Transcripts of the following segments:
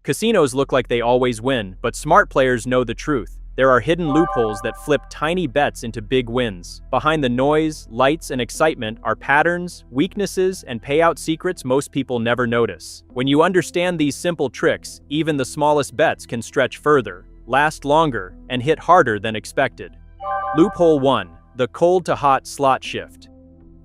Casinos look like they always win, but smart players know the truth. There are hidden loopholes that flip tiny bets into big wins. Behind the noise, lights, and excitement are patterns, weaknesses, and payout secrets most people never notice. When you understand these simple tricks, even the smallest bets can stretch further, last longer, and hit harder than expected. Loophole 1. The cold to hot slot shift.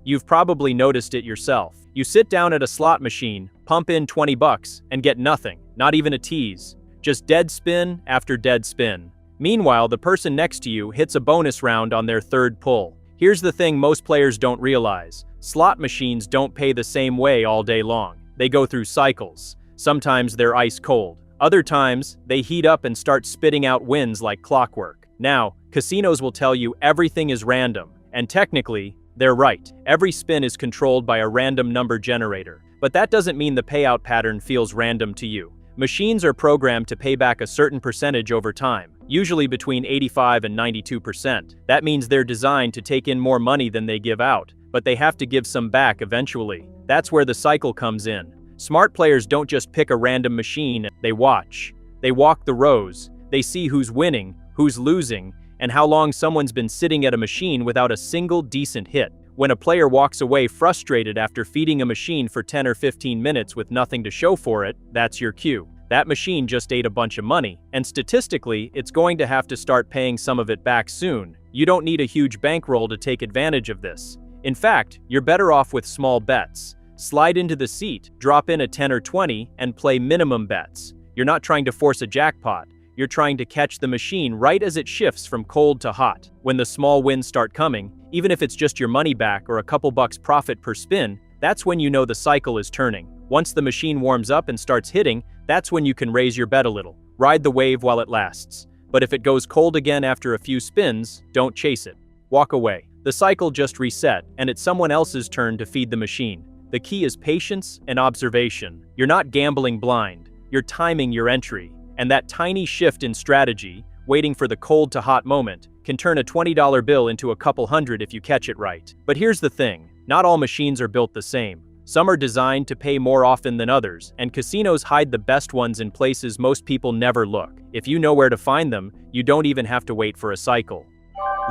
You've probably noticed it yourself. You sit down at a slot machine, pump in $20, and get nothing, not even a tease. Just dead spin after dead spin. Meanwhile, the person next to you hits a bonus round on their third pull. Here's the thing most players don't realize. Slot machines don't pay the same way all day long. They go through cycles. Sometimes they're ice cold. Other times, they heat up and start spitting out wins like clockwork. Now, casinos will tell you everything is random, and technically, they're right. Every spin is controlled by a random number generator. But that doesn't mean the payout pattern feels random to you. Machines are programmed to pay back a certain percentage over time, usually between 85 and 92%. That means they're designed to take in more money than they give out, but they have to give some back eventually. That's where the cycle comes in. Smart players don't just pick a random machine, they watch. They walk the rows, they see who's winning, who's losing, and how long someone's been sitting at a machine without a single decent hit. When a player walks away frustrated after feeding a machine for 10 or 15 minutes with nothing to show for it, that's your cue. That machine just ate a bunch of money, and statistically, it's going to have to start paying some of it back soon. You don't need a huge bankroll to take advantage of this. In fact, you're better off with small bets. Slide into the seat, drop in a 10 or 20, and play minimum bets. You're not trying to force a jackpot. You're trying to catch the machine right as it shifts from cold to hot. When the small wins start coming, even if it's just your money back or a couple bucks profit per spin, that's when you know the cycle is turning. Once the machine warms up and starts hitting, that's when you can raise your bet a little. Ride the wave while it lasts. But if it goes cold again after a few spins, don't chase it. Walk away. The cycle just reset, and it's someone else's turn to feed the machine. The key is patience and observation. You're not gambling blind. You're timing your entry. And that tiny shift in strategy, waiting for the cold to hot moment, can turn a $20 bill into a couple hundred if you catch it right. But here's the thing, not all machines are built the same. Some are designed to pay more often than others, and casinos hide the best ones in places most people never look. If you know where to find them, you don't even have to wait for a cycle.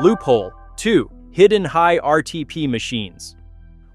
Loophole 2. Hidden high RTP machines.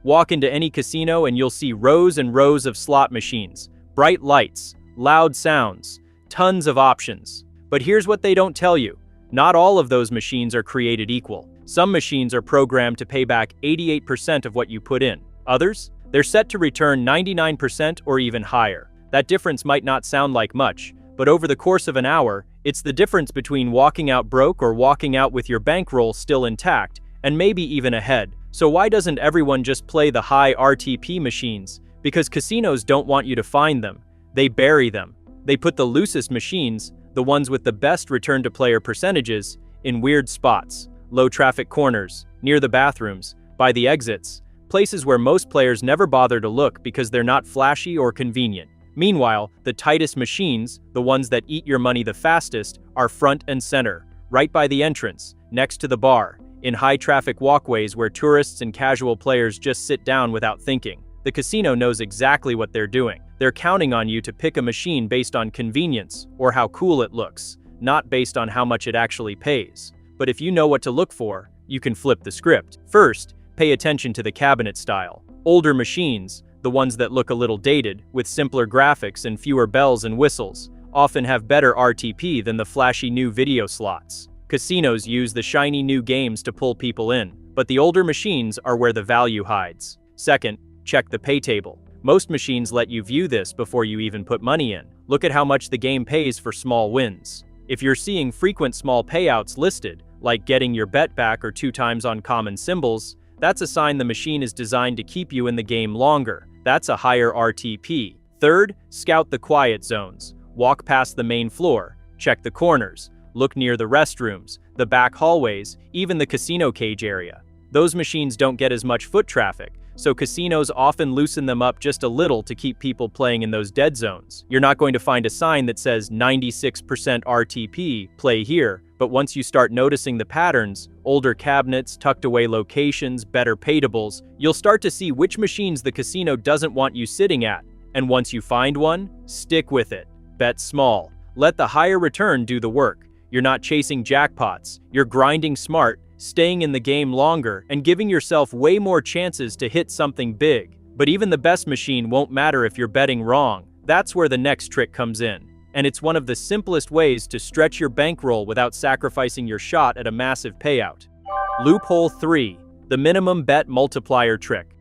Walk into any casino and you'll see rows and rows of slot machines, bright lights, loud sounds, tons of options. But here's what they don't tell you. Not all of those machines are created equal. Some machines are programmed to pay back 88% of what you put in. Others? They're set to return 99% or even higher. That difference might not sound like much, but over the course of an hour, it's the difference between walking out broke or walking out with your bankroll still intact, and maybe even ahead. So why doesn't everyone just play the high RTP machines? Because casinos don't want you to find them. They bury them. They put the loosest machines, the ones with the best return-to-player percentages, in weird spots, low-traffic corners, near the bathrooms, by the exits, places where most players never bother to look because they're not flashy or convenient. Meanwhile, the tightest machines, the ones that eat your money the fastest, are front and center, right by the entrance, next to the bar, in high-traffic walkways where tourists and casual players just sit down without thinking. The casino knows exactly what they're doing. They're counting on you to pick a machine based on convenience or how cool it looks, not based on how much it actually pays. But if you know what to look for, you can flip the script. First, pay attention to the cabinet style. Older machines, the ones that look a little dated, with simpler graphics and fewer bells and whistles, often have better RTP than the flashy new video slots. Casinos use the shiny new games to pull people in, but the older machines are where the value hides. Second, check the pay table. Most machines let you view this before you even put money in. Look at how much the game pays for small wins. If you're seeing frequent small payouts listed, like getting your bet back or 2 times on common symbols, that's a sign the machine is designed to keep you in the game longer. That's a higher RTP. Third, scout the quiet zones. Walk past the main floor, check the corners, look near the restrooms, the back hallways, even the casino cage area. Those machines don't get as much foot traffic, so casinos often loosen them up just a little to keep people playing in those dead zones. You're not going to find a sign that says 96% RTP, play here, but once you start noticing the patterns, older cabinets, tucked away locations, better paytables, you'll start to see which machines the casino doesn't want you sitting at. And once you find one, stick with it. bet small. Let the higher return do the work. You're not chasing jackpots. You're grinding smart, staying in the game longer, and giving yourself way more chances to hit something big. But even the best machine won't matter if you're betting wrong. That's where the next trick comes in. And it's one of the simplest ways to stretch your bankroll without sacrificing your shot at a massive payout. Loophole 3. The minimum bet multiplier trick.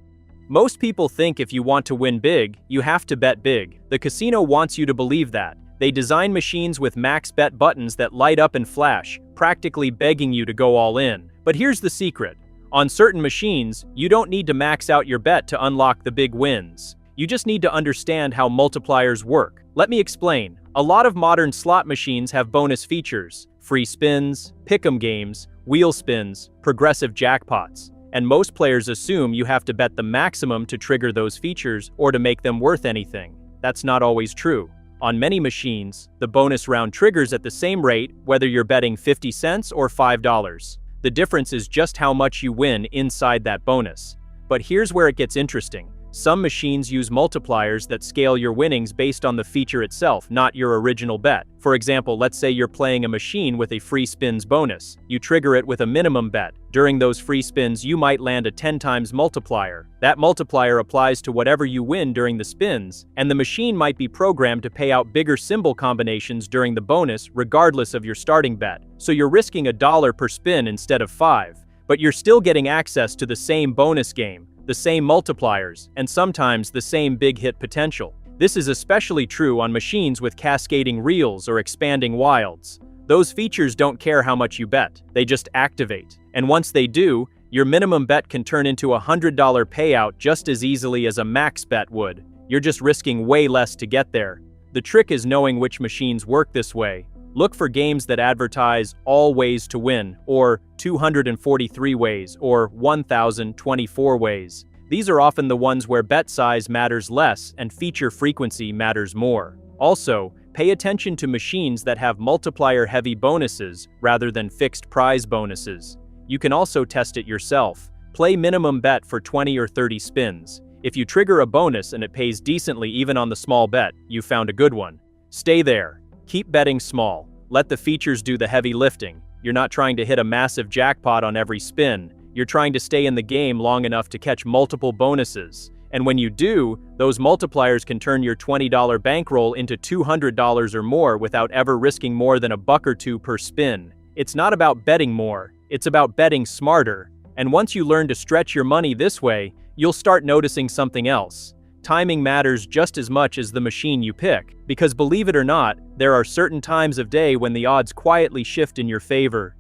Most people think if you want to win big, you have to bet big. The casino wants you to believe that. They design machines with max bet buttons that light up and flash, practically begging you to go all in. But here's the secret. On certain machines, you don't need to max out your bet to unlock the big wins. You just need to understand how multipliers work. Let me explain. A lot of modern slot machines have bonus features: free spins, pick'em games, wheel spins, progressive jackpots. And most players assume you have to bet the maximum to trigger those features or to make them worth anything. That's not always true. On many machines, the bonus round triggers at the same rate whether you're betting 50 cents or $5. The difference is just how much you win inside that bonus. But here's where it gets interesting. Some machines use multipliers that scale your winnings based on the feature itself, not your original bet. For example, let's say you're playing a machine with a free spins bonus. You trigger it with a minimum bet. During those free spins, you might land a 10 times multiplier. That multiplier applies to whatever you win during the spins, and the machine might be programmed to pay out bigger symbol combinations during the bonus, regardless of your starting bet. So you're risking $1 per spin instead of 5. But you're still getting access to the same bonus game, the same multipliers, and sometimes the same big hit potential. This is especially true on machines with cascading reels or expanding wilds. Those features don't care how much you bet, they just activate. And once they do, your minimum bet can turn into a $100 payout just as easily as a max bet would. You're just risking way less to get there. The trick is knowing which machines work this way. Look for games that advertise all ways to win, or 243 ways, or 1024 ways. These are often the ones where bet size matters less and feature frequency matters more. Also, pay attention to machines that have multiplier-heavy bonuses rather than fixed prize bonuses. You can also test it yourself. Play minimum bet for 20 or 30 spins. If you trigger a bonus and it pays decently even on the small bet, you found a good one. Stay there. Keep betting small. Let the features do the heavy lifting. You're not trying to hit a massive jackpot on every spin. You're trying to stay in the game long enough to catch multiple bonuses. And when you do, those multipliers can turn your $20 bankroll into $200 or more without ever risking more than $1 or $2 per spin. It's not about betting more, it's about betting smarter. And once you learn to stretch your money this way, you'll start noticing something else. Timing matters just as much as the machine you pick, because believe it or not, there are certain times of day when the odds quietly shift in your favor.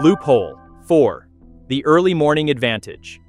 Loophole 4. The early morning advantage.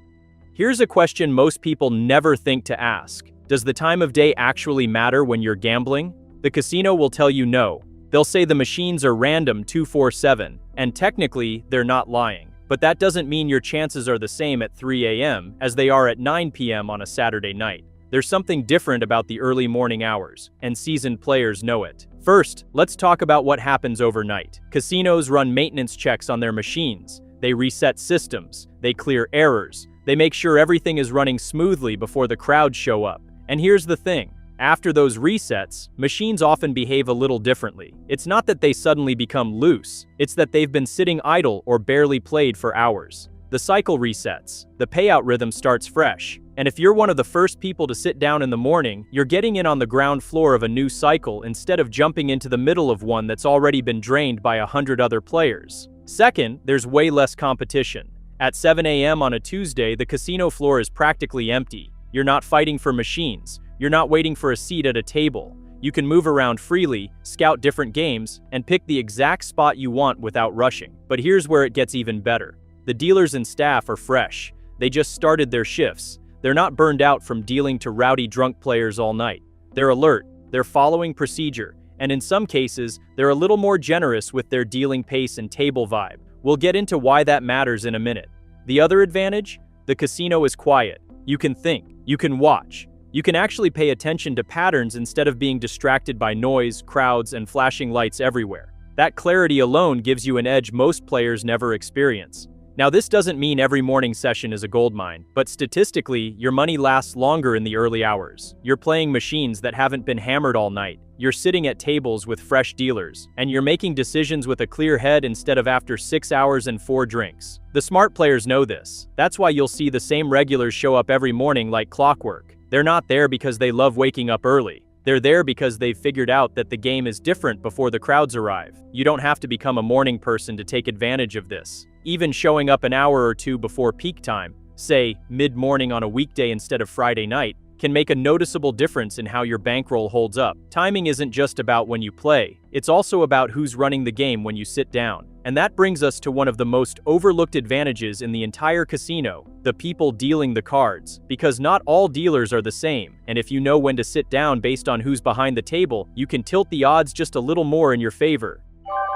Here's a question most people never think to ask. Does the time of day actually matter when you're gambling? The casino will tell you no. They'll say the machines are random 24/7, and technically, they're not lying. But that doesn't mean your chances are the same at 3 a.m. as they are at 9 p.m. on a Saturday night. There's something different about the early morning hours, and seasoned players know it. First, let's talk about what happens overnight. Casinos run maintenance checks on their machines. They reset systems. They clear errors. They make sure everything is running smoothly before the crowds show up. And here's the thing. After those resets, machines often behave a little differently. It's not that they suddenly become loose. It's that they've been sitting idle or barely played for hours. The cycle resets. The payout rhythm starts fresh. And if you're one of the first people to sit down in the morning, you're getting in on the ground floor of a new cycle instead of jumping into the middle of one that's already been drained by 100 other players. Second, there's way less competition. At 7 a.m. on a Tuesday, the casino floor is practically empty. You're not fighting for machines. You're not waiting for a seat at a table. You can move around freely, scout different games, and pick the exact spot you want without rushing. But here's where it gets even better. The dealers and staff are fresh. They just started their shifts. They're not burned out from dealing to rowdy drunk players all night. They're alert, they're following procedure, and in some cases, they're a little more generous with their dealing pace and table vibe. We'll get into why that matters in a minute. The other advantage? The casino is quiet. You can think, you can watch. You can actually pay attention to patterns instead of being distracted by noise, crowds, and flashing lights everywhere. That clarity alone gives you an edge most players never experience. Now, this doesn't mean every morning session is a goldmine, but statistically, your money lasts longer in the early hours. You're playing machines that haven't been hammered all night. You're sitting at tables with fresh dealers, and you're making decisions with a clear head instead of after 6 hours and 4 drinks. The smart players know this. That's why you'll see the same regulars show up every morning like clockwork. They're not there because they love waking up early. They're there because they've figured out that the game is different before the crowds arrive. You don't have to become a morning person to take advantage of this. Even showing up an hour or two before peak time, say mid-morning on a weekday instead of Friday night, can make a noticeable difference in how your bankroll holds up. Timing isn't just about when you play, it's also about who's running the game when you sit down. And that brings us to one of the most overlooked advantages in the entire casino, the people dealing the cards. Because not all dealers are the same, and if you know when to sit down based on who's behind the table, you can tilt the odds just a little more in your favor.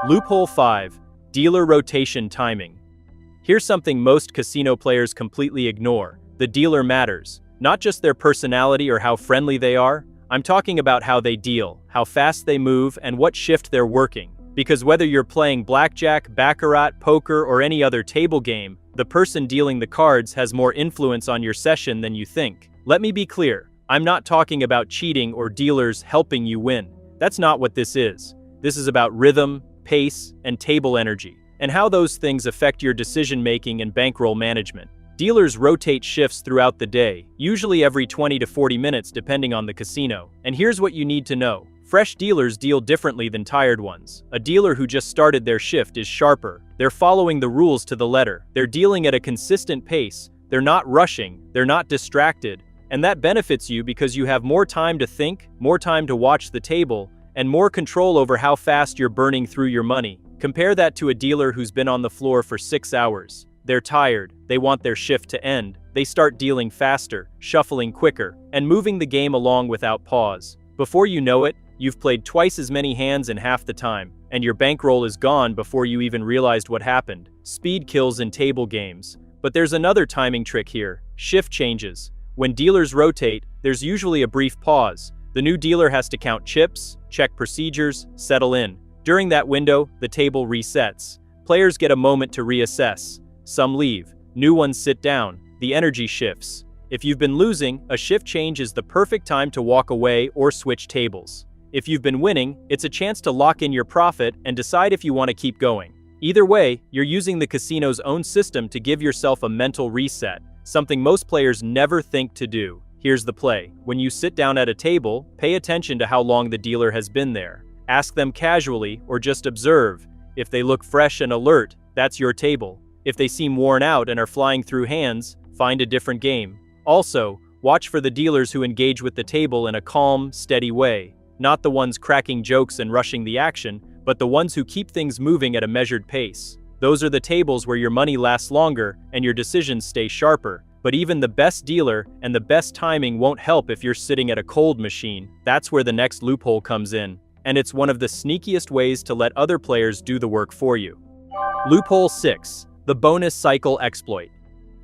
Loophole 5. Dealer rotation timing. Here's something most casino players completely ignore. The dealer matters. Not just their personality or how friendly they are. I'm talking about how they deal, how fast they move, and what shift they're working. Because whether you're playing blackjack, baccarat, poker, or any other table game, the person dealing the cards has more influence on your session than you think. Let me be clear, I'm not talking about cheating or dealers helping you win. That's not what this is. This is about rhythm, pace, and table energy, and how those things affect your decision-making and bankroll management. Dealers rotate shifts throughout the day, usually every 20 to 40 minutes depending on the casino. And here's what you need to know. Fresh dealers deal differently than tired ones. A dealer who just started their shift is sharper. They're following the rules to the letter. They're dealing at a consistent pace. They're not rushing. They're not distracted. And that benefits you because you have more time to think, more time to watch the table, and more control over how fast you're burning through your money. Compare that to a dealer who's been on the floor for 6 hours. They're tired, they want their shift to end, they start dealing faster, shuffling quicker, and moving the game along without pause. Before you know it, you've played twice as many hands in half the time, and your bankroll is gone before you even realized what happened. Speed kills in table games. But there's another timing trick here: shift changes. When dealers rotate, there's usually a brief pause. The new dealer has to count chips, check procedures, settle in. During that window, the table resets. Players get a moment to reassess. Some leave, new ones sit down, the energy shifts. If you've been losing, a shift change is the perfect time to walk away or switch tables. If you've been winning, it's a chance to lock in your profit and decide if you want to keep going. Either way, you're using the casino's own system to give yourself a mental reset, something most players never think to do. Here's the play. When you sit down at a table, pay attention to how long the dealer has been there. Ask them casually or just observe. If they look fresh and alert, that's your table. If they seem worn out and are flying through hands, find a different game. Also, watch for the dealers who engage with the table in a calm, steady way. Not the ones cracking jokes and rushing the action, but the ones who keep things moving at a measured pace. Those are the tables where your money lasts longer and your decisions stay sharper. But even the best dealer and the best timing won't help if you're sitting at a cold machine. That's where the next loophole comes in. And it's one of the sneakiest ways to let other players do the work for you. Loophole 6. The bonus cycle exploit.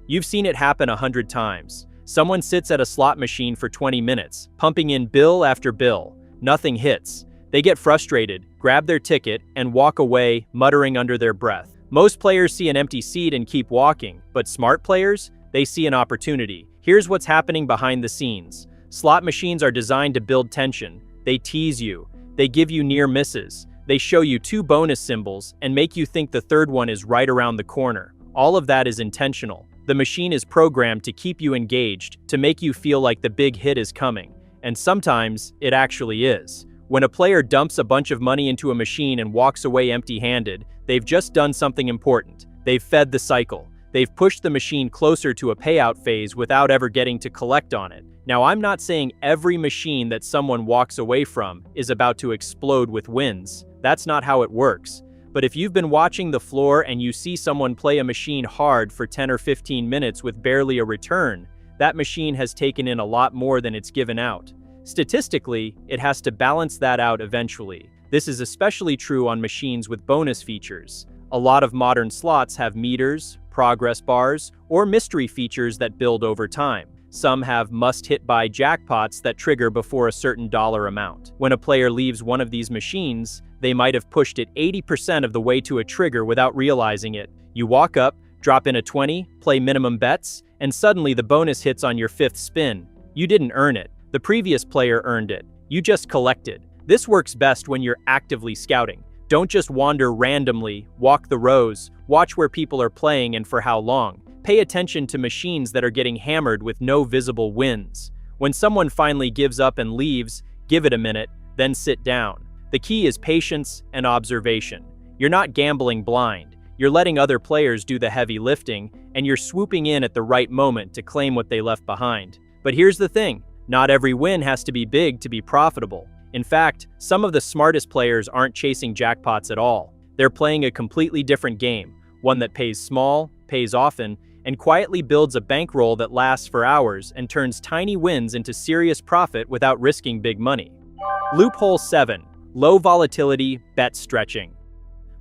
You've seen it happen 100 times. Someone sits at a slot machine for 20 minutes, pumping in bill after bill. Nothing hits. They get frustrated, grab their ticket, and walk away, muttering under their breath. Most players see an empty seat and keep walking, but smart players, they see an opportunity. Here's what's happening behind the scenes. Slot machines are designed to build tension. They tease you. They give you near misses. They show you 2 bonus symbols and make you think the third one is right around the corner. All of that is intentional. The machine is programmed to keep you engaged, to make you feel like the big hit is coming. And sometimes, it actually is. When a player dumps a bunch of money into a machine and walks away empty-handed, they've just done something important. They've fed the cycle. They've pushed the machine closer to a payout phase without ever getting to collect on it. Now, I'm not saying every machine that someone walks away from is about to explode with wins. That's not how it works. But if you've been watching the floor and you see someone play a machine hard for 10 or 15 minutes with barely a return, that machine has taken in a lot more than it's given out. Statistically, it has to balance that out eventually. This is especially true on machines with bonus features. A lot of modern slots have meters, progress bars, or mystery features that build over time. Some have must-hit-by jackpots that trigger before a certain dollar amount. When a player leaves one of these machines, they might have pushed it 80% of the way to a trigger without realizing it. You walk up, Drop in a 20, play minimum bets, and suddenly the bonus hits on your fifth spin. You didn't earn it. The previous player earned it. You just collected. This works best when you're actively scouting. Don't just wander randomly, walk the rows, watch where people are playing and for how long. Pay attention to machines that are getting hammered with no visible wins. When someone finally gives up and leaves, give it a minute, then sit down. The key is patience and observation. You're not gambling blind. You're letting other players do the heavy lifting, and you're swooping in at the right moment to claim what they left behind. But here's the thing, not every win has to be big to be profitable. In fact, some of the smartest players aren't chasing jackpots at all. They're playing a completely different game, one that pays small, pays often, and quietly builds a bankroll that lasts for hours and turns tiny wins into serious profit without risking big money. Loophole 7. Low volatility, bet stretching.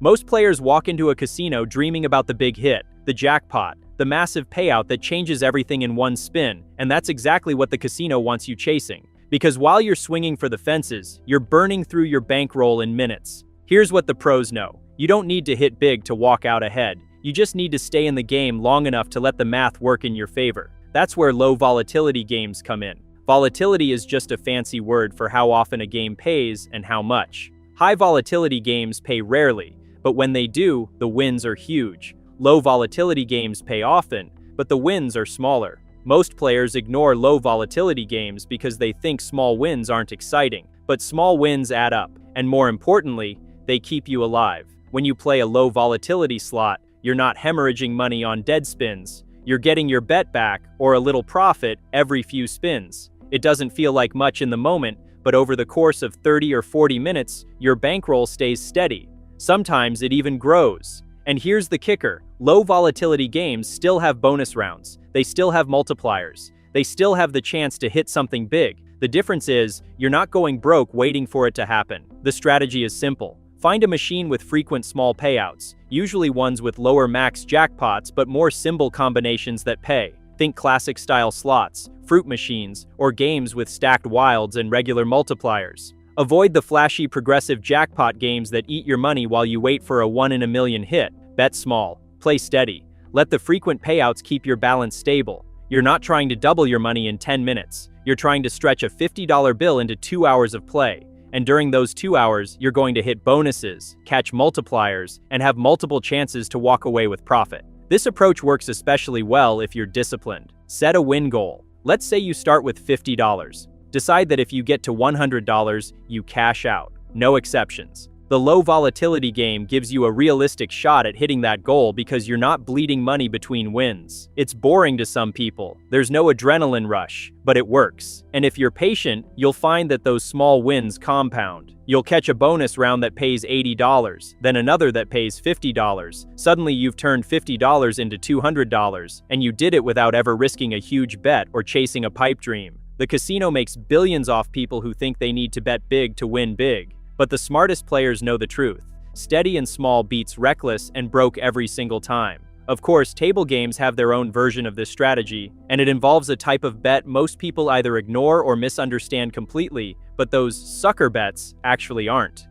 Most players walk into a casino dreaming about the big hit, the jackpot, the massive payout that changes everything in one spin, and that's exactly what the casino wants you chasing. Because while you're swinging for the fences, you're burning through your bankroll in minutes. Here's what the pros know. You don't need to hit big to walk out ahead. You just need to stay in the game long enough to let the math work in your favor. That's where low volatility games come in. Volatility is just a fancy word for how often a game pays and how much. High volatility games pay rarely, but when they do, the wins are huge. Low volatility games pay often, but the wins are smaller. Most players ignore low volatility games because they think small wins aren't exciting, but small wins add up, and more importantly, they keep you alive. When you play a low volatility slot, you're not hemorrhaging money on dead spins. You're getting your bet back, or a little profit, every few spins. It doesn't feel like much in the moment, but over the course of 30 or 40 minutes, your bankroll stays steady. Sometimes it even grows. And here's the kicker, low volatility games still have bonus rounds. They still have multipliers. They still have the chance to hit something big. The difference is, you're not going broke waiting for it to happen. The strategy is simple. Find a machine with frequent small payouts, usually ones with lower max jackpots but more symbol combinations that pay. Think classic style slots, fruit machines, or games with stacked wilds and regular multipliers. Avoid the flashy progressive jackpot games that eat your money while you wait for a 1 in a million hit. Bet small. Play steady. Let the frequent payouts keep your balance stable. You're not trying to double your money in 10 minutes. You're trying to stretch a $50 bill into 2 hours of play. And during those 2 hours, you're going to hit bonuses, catch multipliers, and have multiple chances to walk away with profit. This approach works especially well if you're disciplined. Set a win goal. Let's say you start with $50. Decide that if you get to $100, you cash out. No exceptions. The low volatility game gives you a realistic shot at hitting that goal because you're not bleeding money between wins. It's boring to some people. There's no adrenaline rush, but it works. And if you're patient, you'll find that those small wins compound. You'll catch a bonus round that pays $80, then another that pays $50. Suddenly you've turned $50 into $200, and you did it without ever risking a huge bet or chasing a pipe dream. The casino makes billions off people who think they need to bet big to win big. But the smartest players know the truth. Steady and small beats reckless and broke every single time. Of course, table games have their own version of this strategy, and it involves a type of bet most people either ignore or misunderstand completely, but those sucker bets actually aren't.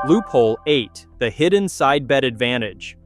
Loophole 8. The hidden side bet advantage.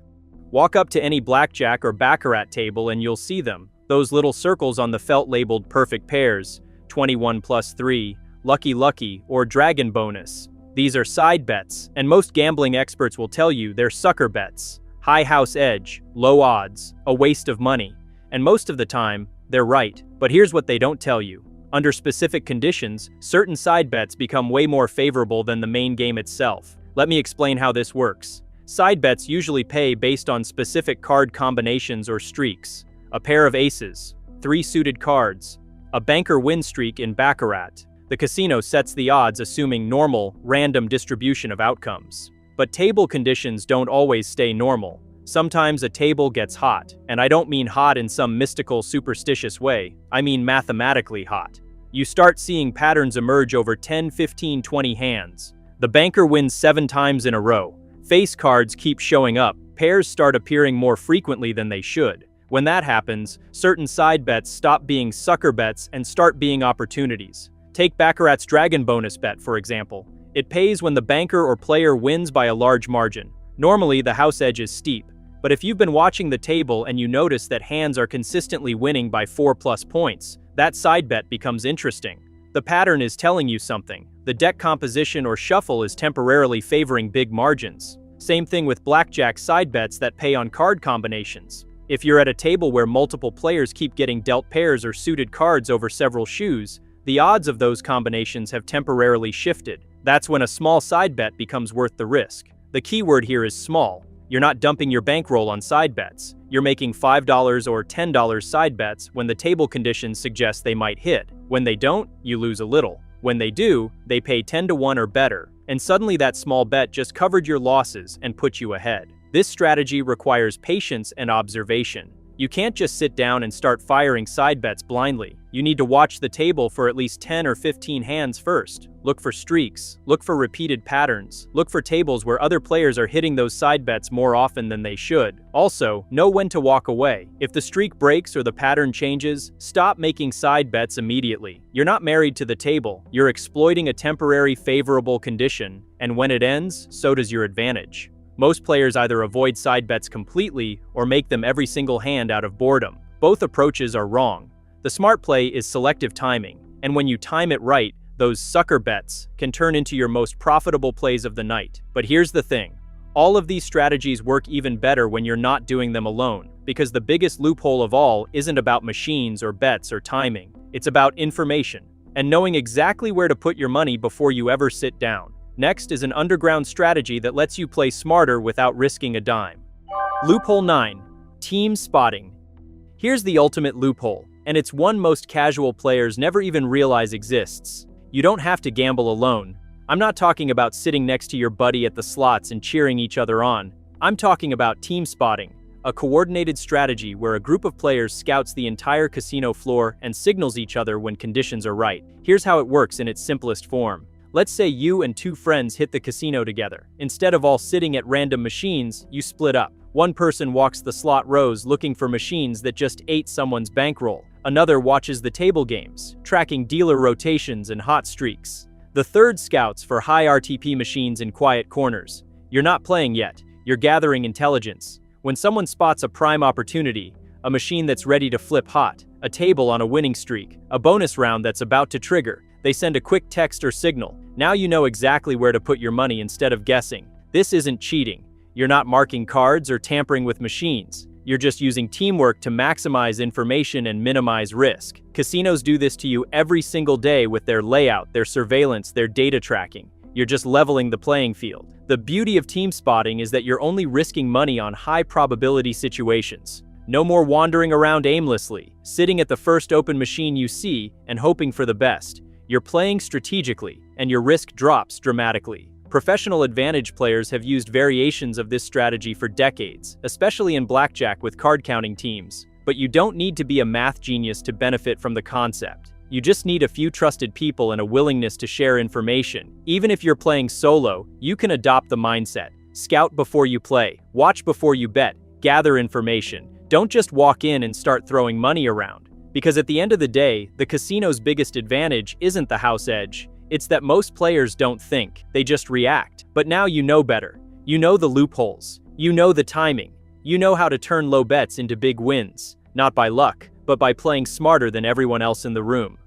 Walk up to any blackjack or baccarat table and you'll see them. Those little circles on the felt labeled perfect pairs, 21 plus 3, lucky lucky, or dragon bonus. These are side bets, and most gambling experts will tell you they're sucker bets. High house edge, low odds, a waste of money. And most of the time, they're right. But here's what they don't tell you. Under specific conditions, certain side bets become way more favorable than the main game itself. Let me explain how this works. Side bets usually pay based on specific card combinations or streaks. A pair of aces, 3 suited cards, a banker win streak in baccarat. The casino sets the odds assuming normal, random distribution of outcomes. But table conditions don't always stay normal. Sometimes a table gets hot, and I don't mean hot in some mystical, superstitious way. I mean mathematically hot. You start seeing patterns emerge over 10, 15, 20 hands. The banker wins 7 times in a row. Face cards keep showing up. Pairs start appearing more frequently than they should. When that happens, certain side bets stop being sucker bets and start being opportunities. Take Baccarat's Dragon bonus bet, for example. It pays when the banker or player wins by a large margin. Normally, the house edge is steep. But if you've been watching the table and you notice that hands are consistently winning by 4+ points, that side bet becomes interesting. The pattern is telling you something. The deck composition or shuffle is temporarily favoring big margins. Same thing with blackjack side bets that pay on card combinations. If you're at a table where multiple players keep getting dealt pairs or suited cards over several shoes, the odds of those combinations have temporarily shifted. That's when a small side bet becomes worth the risk. The key word here is small. You're not dumping your bankroll on side bets. You're making $5 or $10 side bets when the table conditions suggest they might hit. When they don't, you lose a little. When they do, they pay 10-1 or better, and suddenly that small bet just covered your losses and put you ahead. This strategy requires patience and observation. You can't just sit down and start firing side bets blindly. You need to watch the table for at least 10 or 15 hands first. Look for streaks, look for repeated patterns, look for tables where other players are hitting those side bets more often than they should. Also, know when to walk away. If the streak breaks or the pattern changes, stop making side bets immediately. You're not married to the table, you're exploiting a temporary favorable condition, and when it ends, so does your advantage. Most players either avoid side bets completely or make them every single hand out of boredom. Both approaches are wrong. The smart play is selective timing, and when you time it right, those sucker bets can turn into your most profitable plays of the night. But here's the thing. All of these strategies work even better when you're not doing them alone, because the biggest loophole of all isn't about machines or bets or timing. It's about information, and knowing exactly where to put your money before you ever sit down. Next is an underground strategy that lets you play smarter without risking a dime. Loophole 9. Team spotting. Here's the ultimate loophole, and it's one most casual players never even realize exists. You don't have to gamble alone. I'm not talking about sitting next to your buddy at the slots and cheering each other on. I'm talking about team spotting, a coordinated strategy where a group of players scouts the entire casino floor and signals each other when conditions are right. Here's how it works in its simplest form. Let's say you and 2 friends hit the casino together. Instead of all sitting at random machines, you split up. One person walks the slot rows looking for machines that just ate someone's bankroll. Another watches the table games, tracking dealer rotations and hot streaks. The third scouts for high RTP machines in quiet corners. You're not playing yet, you're gathering intelligence. When someone spots a prime opportunity, a machine that's ready to flip hot, a table on a winning streak, a bonus round that's about to trigger, they send a quick text or signal. Now you know exactly where to put your money instead of guessing. This isn't cheating. You're not marking cards or tampering with machines. You're just using teamwork to maximize information and minimize risk. Casinos do this to you every single day with their layout, their surveillance, their data tracking. You're just leveling the playing field. The beauty of team spotting is that you're only risking money on high probability situations. No more wandering around aimlessly, sitting at the first open machine you see and hoping for the best. You're playing strategically, and your risk drops dramatically. Professional advantage players have used variations of this strategy for decades, especially in blackjack with card-counting teams. But you don't need to be a math genius to benefit from the concept. You just need a few trusted people and a willingness to share information. Even if you're playing solo, you can adopt the mindset. Scout before you play, watch before you bet, gather information. Don't just walk in and start throwing money around. Because at the end of the day, the casino's biggest advantage isn't the house edge. It's that most players don't think, they just react. But now you know better. You know the loopholes. You know the timing. You know how to turn low bets into big wins. Not by luck, but by playing smarter than everyone else in the room.